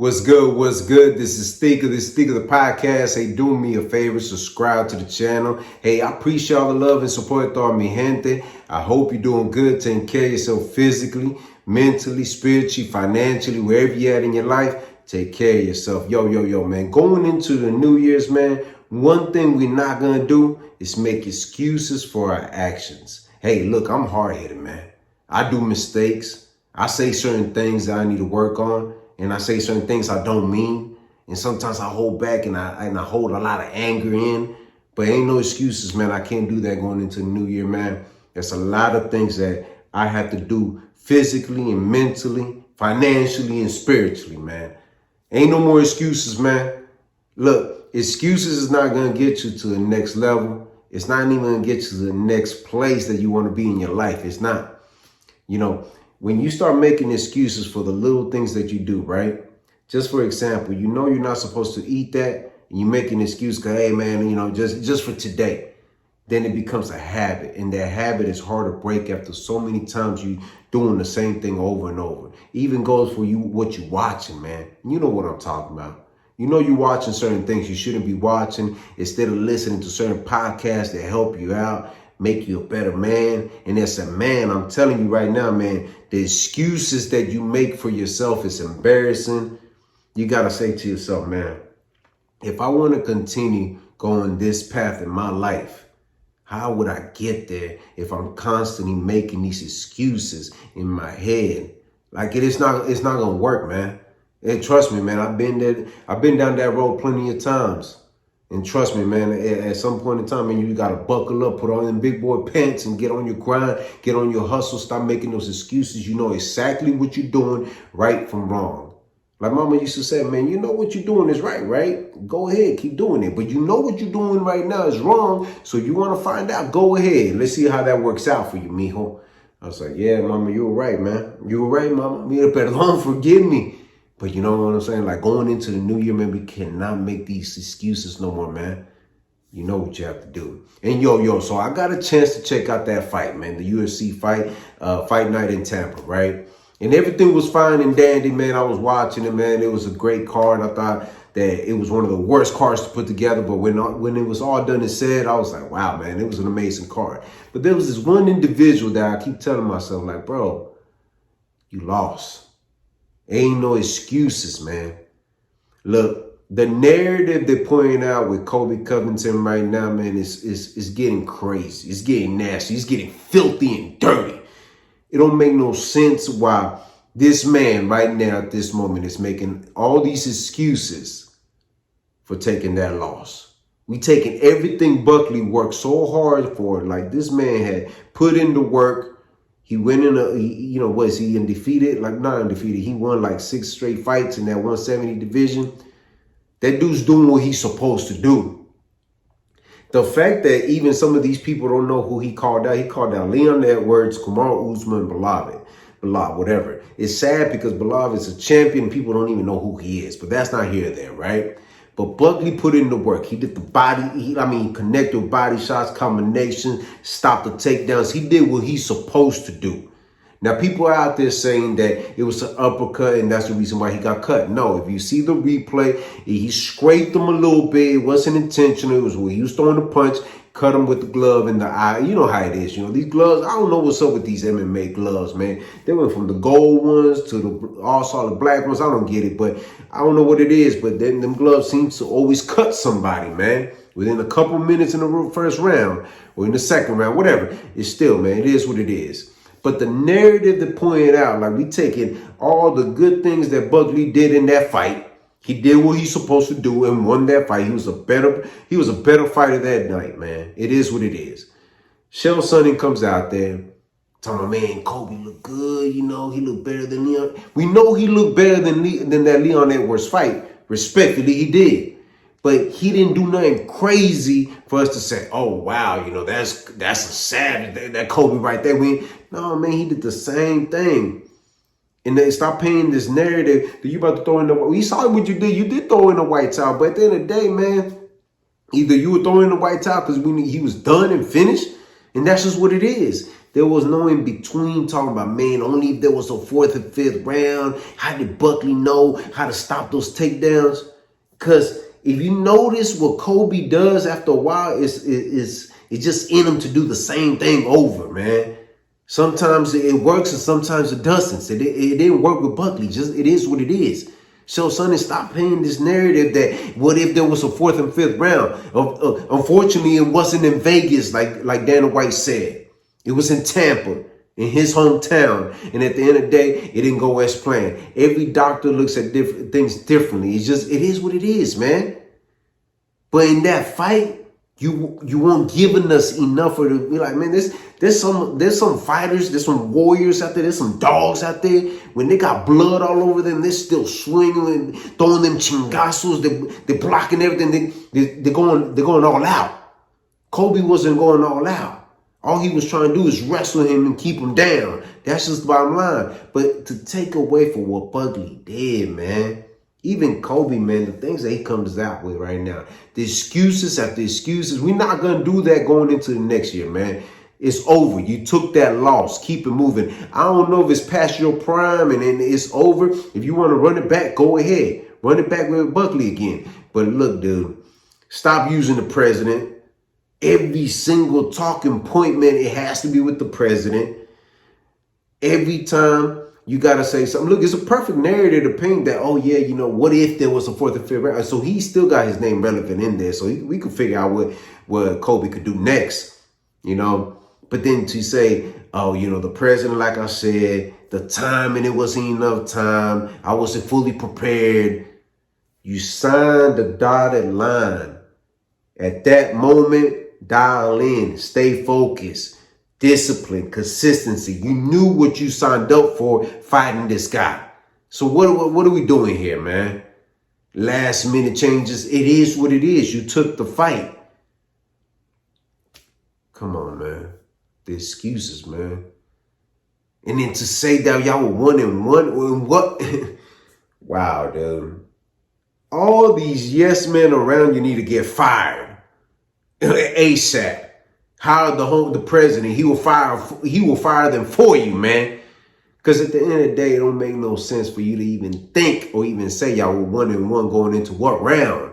What's good? What's good? This is Stick of the podcast. Hey, do me a favor, subscribe to the channel. Hey, I appreciate all the love and support, toda mi gente. I hope you're doing good, taking care of yourself physically, mentally, spiritually, financially, wherever you're at in your life. Take care of yourself. Yo, man. Going into the New Year's, man, one thing we're not going to do is make excuses for our actions. Hey, look, I'm hard-headed, man. I do mistakes. I say certain things that I need to work on. And I say certain things I don't mean. And sometimes I hold back and I hold a lot of anger in. But ain't no excuses, man. I can't do that going into the new year, man. There's a lot of things that I have to do physically and mentally, financially and spiritually, man. Ain't no more excuses, man. Look, excuses is not going to get you to the next level. It's not even going to get you to the next place that you want to be in your life. It's not. You know, when you start making excuses for the little things that you do, right? Just for example, you know you're not supposed to eat that, and you make an excuse because, hey, man, you know, just for today. Then it becomes a habit, and that habit is hard to break after so many times you doing the same thing over and over. Even goes for you what you watching, man. You know what I'm talking about. You know you're watching certain things you shouldn't be watching instead of listening to certain podcasts that help you out, make you a better man. And as a man, I'm telling you right now, man, the excuses that you make for yourself is embarrassing. You got to say to yourself, man, if I want to continue going this path in my life, how would I get there if I'm constantly making these excuses in my head? Like it's not going to work, man. And trust me, man, I've been down that road plenty of times. And trust me, man, at some point in time, man, you got to buckle up, put on them big boy pants and get on your grind, get on your hustle, stop making those excuses. You know exactly what you're doing, right from wrong. Like mama used to say, man, you know what you're doing is right, right? Go ahead, keep doing it. But you know what you're doing right now is wrong. So you want to find out, go ahead. Let's see how that works out for you, mijo. I was like, yeah, mama, you were right, man. You were right, mama. Mira, perdón, forgive me. But you know what I'm saying? Like going into the new year, man, we cannot make these excuses no more, man. You know what you have to do. And so I got a chance to check out that fight, man. The UFC fight, fight night in Tampa, right? And everything was fine and dandy, man. I was watching it, man. It was a great card. I thought that it was one of the worst cards to put together. But when it was all done and said, I was like, wow, man, it was an amazing card. But there was this one individual that I keep telling myself, like, bro, you lost. Ain't no excuses, man. Look, the narrative they're pointing out with Colby Covington right now, man, is getting crazy. It's getting nasty. It's getting filthy and dirty. It don't make no sense why this man right now at this moment is making all these excuses for taking that loss. We taking everything Buckley worked so hard for. Like this man had put in the work. He went in was he undefeated? Like not undefeated. He won like 6 straight fights in that 170 division. That dude's doing what he's supposed to do. The fact that even some of these people don't know who he called out Leon Edwards, Kamaru Usman, Bilal, whatever. It's sad because Bilal is a champion. People don't even know who he is, but that's not here or there, right? But Buckley put in the work. He did the body, he connected with body shots, combinations, stopped the takedowns. He did what he's supposed to do. Now, people are out there saying that it was an uppercut and that's the reason why he got cut. No, if you see the replay, he scraped him a little bit. It wasn't intentional. It was where he was throwing the punch, cut him with the glove in the eye. You know how it is. You know, these gloves, I don't know what's up with these MMA gloves, man. They went from the gold ones to the all solid black ones. I don't get it, but I don't know what it is. But then them gloves seem to always cut somebody, man. Within a couple minutes in the first round or in the second round, whatever. It's still, man, it is what it is. But the narrative that pointed out, like we taking all the good things that Buckley did in that fight. He did what he's supposed to do and won that fight. He was a better fighter that night, man. It is what it is. Chael Sonnen comes out there, talking about, man, Kobe looked good. You know, he looked better than Leon. We know he looked better than that Leon Edwards fight. Respectfully, he did. But he didn't do nothing crazy for us to say, oh, wow, you know, that's a savage, that Kobe right there. No, man, he did the same thing. And then stop painting this narrative that you about to throw in the, we saw what you did. You did throw in the white towel. But at the end of the day, man, either you were throwing in the white towel because he was done and finished. And that's just what it is. There was no in between talking about, man, only if there was a fourth and fifth round. How did Buckley know how to stop those takedowns? Because if you notice what Colby does after a while, it's just in him to do the same thing over, man. Sometimes it works and sometimes it doesn't. It didn't work with Buckley. Just it is what it is. So, Sonnen, stop playing this narrative that what if there was a fourth and fifth round? Unfortunately, it wasn't in Vegas like Dana White said. It was in Tampa, in his hometown. And at the end of the day, it didn't go as planned. Every doctor looks at different things differently. It is what it is, man. But in that fight, you weren't giving us enough for to be like, man, there's some fighters, there's some warriors out there, there's some dogs out there. When they got blood all over them, they're still swinging and throwing them chingazos. They're blocking everything. They're going all out. Colby wasn't going all out. All he was trying to do is wrestle him and keep him down. That's just the bottom line. But to take away from what Buckley did, man. Even Colby, man, the things that he comes out with right now, the excuses after excuses, we're not going to do that going into the next year, man. It's over. You took that loss. Keep it moving. I don't know if it's past your prime and it's over. If you want to run it back, go ahead. Run it back with Buckley again. But look, dude, stop using the president. Every single talking point, man, it has to be with the president. Every time. You got to say something. Look, it's a perfect narrative to paint that, oh, yeah, you know, what if there was a fourth and fifth round? So he still got his name relevant in there. So we could figure out what Colby could do next, you know. But then to say, oh, you know, the president, like I said, the time and it wasn't enough time. I wasn't fully prepared. You signed the dotted line. At that moment, dial in, stay focused. Discipline, consistency. You knew what you signed up for fighting this guy. So what are we doing here, man? Last minute changes. It is what it is. You took the fight. Come on, man. The excuses, man. And then to say that y'all were 1-1, what? Wow, dude. All these yes men around you need to get fired. ASAP. Hire the president. He will fire them for you, man. Because at the end of the day, it don't make no sense for you to even think or even say y'all were 1-1 going into what round.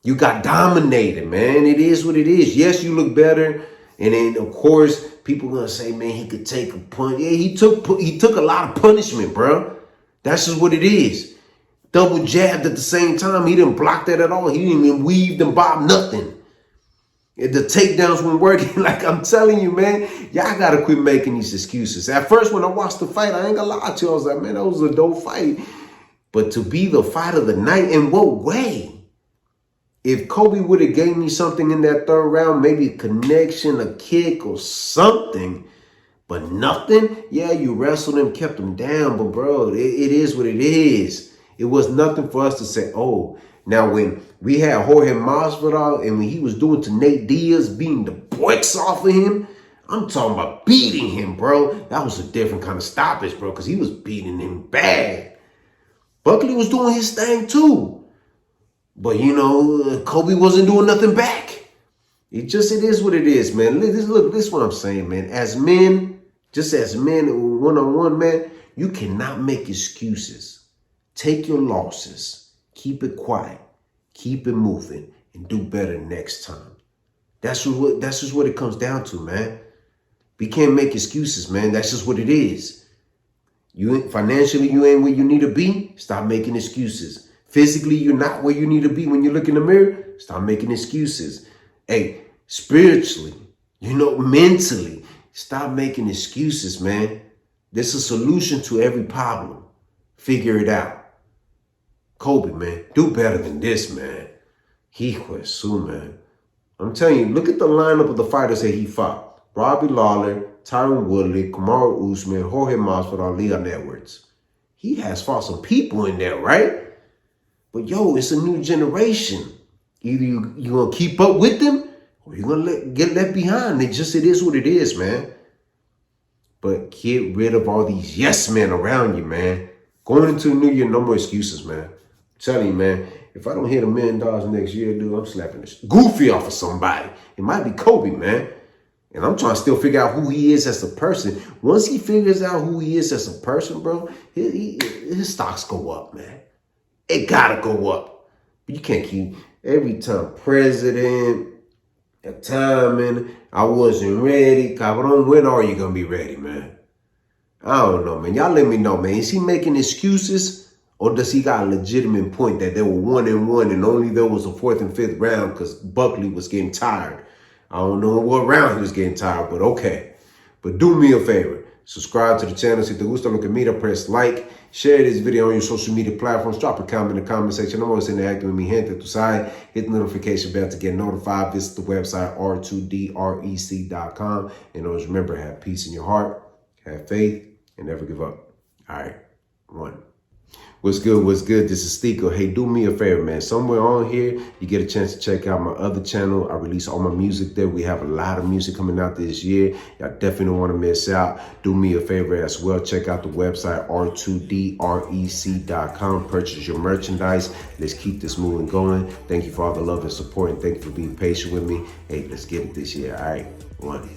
You got dominated, man. It is what it is. Yes, you look better. And then, of course, people gonna say, man, he could take a punch. Yeah, he took a lot of punishment, bro. That's just what it is. Double jabbed at the same time. He didn't block that at all. He didn't even weave and bob nothing. The takedowns weren't working. Like I'm telling you, man, y'all got to quit making these excuses. At first, when I watched the fight, I ain't gonna lie to you. I was like, man, that was a dope fight. But to be the fight of the night, in what way? If Colby would have gave me something in that third round, maybe a connection, a kick or something, but nothing, yeah, you wrestled him, kept him down. But, bro, it is what it is. It was nothing for us to say, oh, now when we had Jorge Masvidal and when he was doing to Nate Diaz, beating the brakes off of him, I'm talking about beating him, bro. That was a different kind of stoppage, bro, because he was beating him bad. Buckley was doing his thing too. But, you know, Colby wasn't doing nothing back. It is what it is, man. Look, this is what I'm saying, man. As men, just as men, one-on-one, man, you cannot make excuses. Take your losses. Keep it quiet. Keep it moving. And do better next time. That's just what it comes down to, man. We can't make excuses, man. That's just what it is. Financially, you ain't where you need to be. Stop making excuses. Physically, you're not where you need to be when you look in the mirror. Stop making excuses. Hey, spiritually, mentally, stop making excuses, man. There's a solution to every problem. Figure it out. Colby, man, do better than this, man. Man. I'm telling you, look at the lineup of the fighters that he fought. Robbie Lawler, Tyron Woodley, Kamaru Usman, Jorge Masvidal, Leon Edwards. He has fought some people in there, right? But, yo, it's a new generation. Either you're going to keep up with them or you're going to get left behind. It is what it is, man. But get rid of all these yes men around you, man. Going into the new year, no more excuses, man. I'm telling you, man, if I don't hit $1 million next year, dude, I'm slapping this goofy off of somebody. It might be Colby, man. And I'm trying to still figure out who he is as a person. Once he figures out who he is as a person, bro, his stocks go up, man. It gotta go up. But you can't keep every time president, a timing, I wasn't ready. Cabrón, when are you gonna be ready, man? I don't know, man. Y'all let me know, man. Is he making excuses, or does he got a legitimate point that they were 1-1 and only there was a 4th and 5th round because Buckley was getting tired? I don't know what round he was getting tired, but okay. But do me a favor. Subscribe to the channel. Si te gusta lo que mira, press like. Share this video on your social media platforms. Drop a comment in the comment section. I'm always interacting with mi gente. Tu sabes, hit the notification bell to get notified. Visit the website r2drec.com. And always remember, have peace in your heart, have faith, and never give up. All right, one. What's good? What's good? This is Stico. Hey, do me a favor, man. Somewhere on here, you get a chance to check out my other channel. I release all my music there. We have a lot of music coming out this year. Y'all definitely don't want to miss out. Do me a favor as well. Check out the website, r2drec.com. Purchase your merchandise. Let's keep this moving going. Thank you for all the love and support, and thank you for being patient with me. Hey, let's get it this year. All right, one.